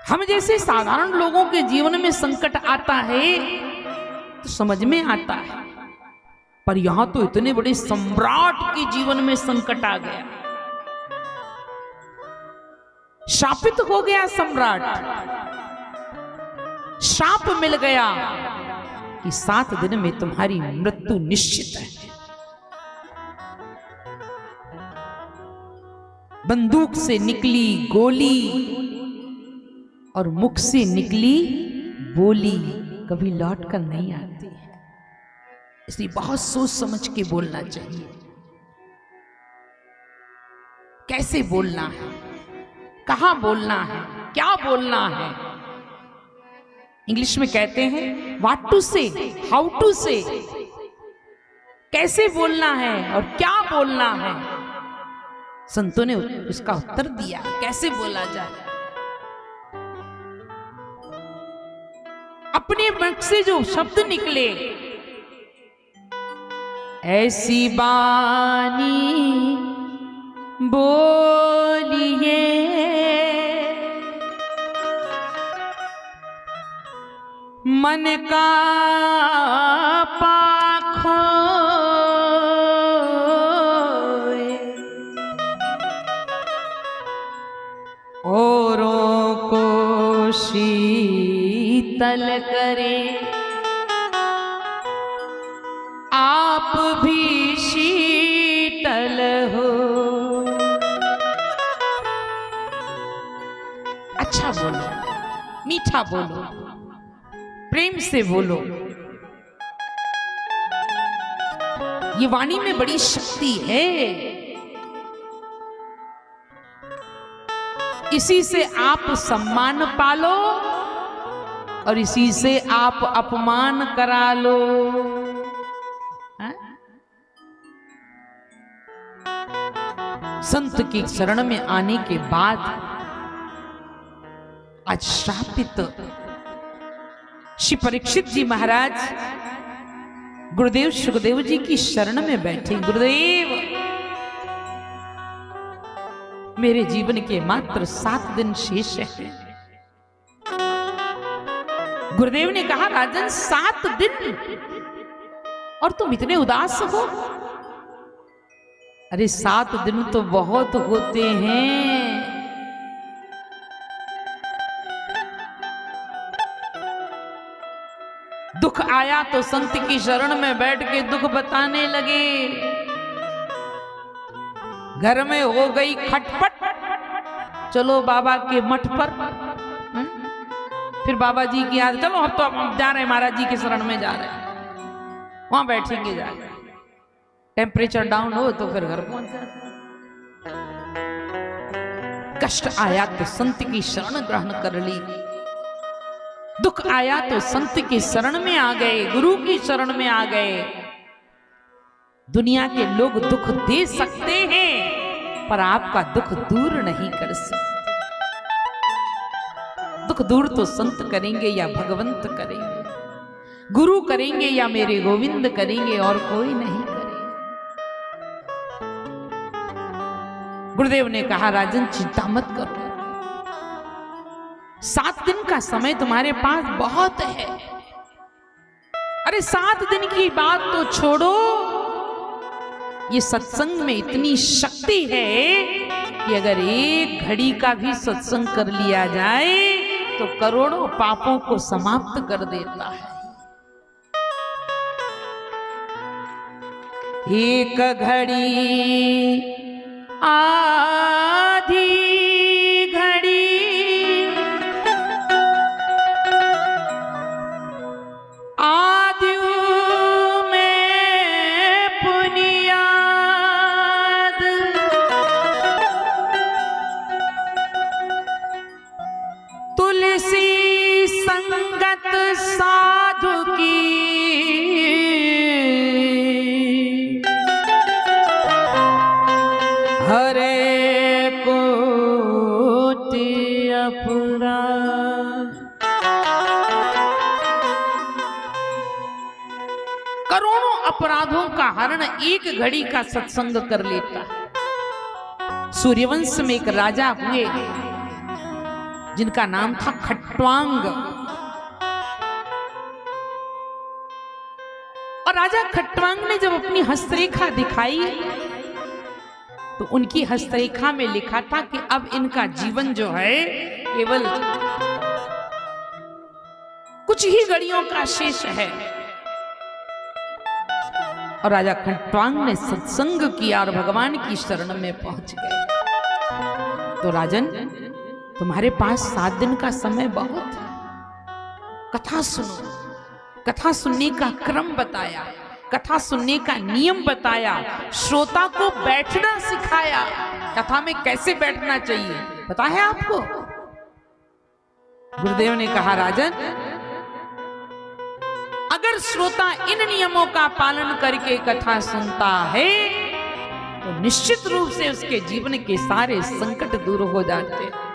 हम जैसे साधारण लोगों के जीवन में संकट आता है तो समझ में आता है, पर यहां तो इतने बड़े सम्राट के जीवन में संकट आ गया, शापित हो गया सम्राट, शाप मिल गया कि 7 दिन में तुम्हारी मृत्यु निश्चित है। बंदूक से निकली गोली और मुख से निकली बोली कभी लौट कर नहीं आती, इसलिए बहुत सोच समझ के बोलना चाहिए। कैसे बोलना है, कहां बोलना है, क्या बोलना है। इंग्लिश में कहते हैं व्हाट टू से, हाउ टू से, कैसे बोलना है और क्या बोलना है। संतों ने उसका उत्तर दिया, कैसे बोला जाए। अपने मुख से जो शब्द निकले, ऐसी बानी बोलिए मन का पाखो, औरों को शीतल करे, आप भी शीतल हो। अच्छा बोलो, मीठा बोलो, प्रेम से बोलो। ये वाणी में बड़ी शक्ति है। इसी से आप सम्मान पालो और इसी से आप अपमान करा लो। संत की शरण में आने के बाद आज श्रापित श्री परीक्षित जी महाराज गुरुदेव सुखदेव जी की शरण में बैठे। गुरुदेव, मेरे जीवन के मात्र 7 दिन शेष है। गुरुदेव ने कहा, राजन 7 दिन और तुम इतने उदास हो? अरे 7 दिन तो बहुत होते हैं। दुख आया तो संत की शरण में बैठ के दुख बताने लगे। घर में हो गई खटपट, चलो बाबा के मठ पर। फिर बाबा जी की याद, चलो अब तो हम जा रहे हैं, महाराज जी के शरण में जा रहे हैं, वहां बैठेंगे जाकर। टेम्परेचर डाउन हो तो फिर घर पहुंच जाते। कष्ट आया तो संत की शरण ग्रहण कर ली, दुख आया तो संत की शरण में आ गए, गुरु की शरण में आ गए। दुनिया के लोग दुख दे सकते हैं पर आपका दुख दूर नहीं कर सकते। दुख दूर तो संत करेंगे या भगवंत करेंगे, गुरु करेंगे या मेरे गोविंद करेंगे, और कोई नहीं करेंगे। गुरुदेव ने कहा, राजन चिंता मत करो, 7 दिन का समय तुम्हारे पास बहुत है। अरे 7 दिन की बात तो छोड़ो, ये सत्संग में इतनी शक्ति है कि अगर 1 घड़ी का भी सत्संग कर लिया जाए तो करोड़ों पापों को समाप्त कर देता है। 1 घड़ी आधी साधु की हरे कोटि अपराध। करोड़ों अपराधों का हरण 1 घड़ी का सत्संग कर लेता है। सूर्यवंश में एक राजा हुए, जिनका नाम था खट्वांग। और राजा खट्वांग ने जब अपनी हस्तरेखा दिखाई तो उनकी हस्तरेखा में लिखा था कि अब इनका जीवन जो है केवल कुछ ही घड़ियों का शेष है। और राजा खट्वांग ने सत्संग किया और भगवान की शरण में पहुंच गए। तो राजन, तुम्हारे पास 7 दिन का समय बहुत है, कथा सुनो। कथा सुनने का क्रम बताया, कथा सुनने का नियम बताया, श्रोता को बैठना सिखाया। कथा में कैसे बैठना चाहिए पता है आपको? गुरुदेव ने कहा, राजन, अगर श्रोता इन नियमों का पालन करके कथा सुनता है तो निश्चित रूप से उसके जीवन के सारे संकट दूर हो जाते हैं।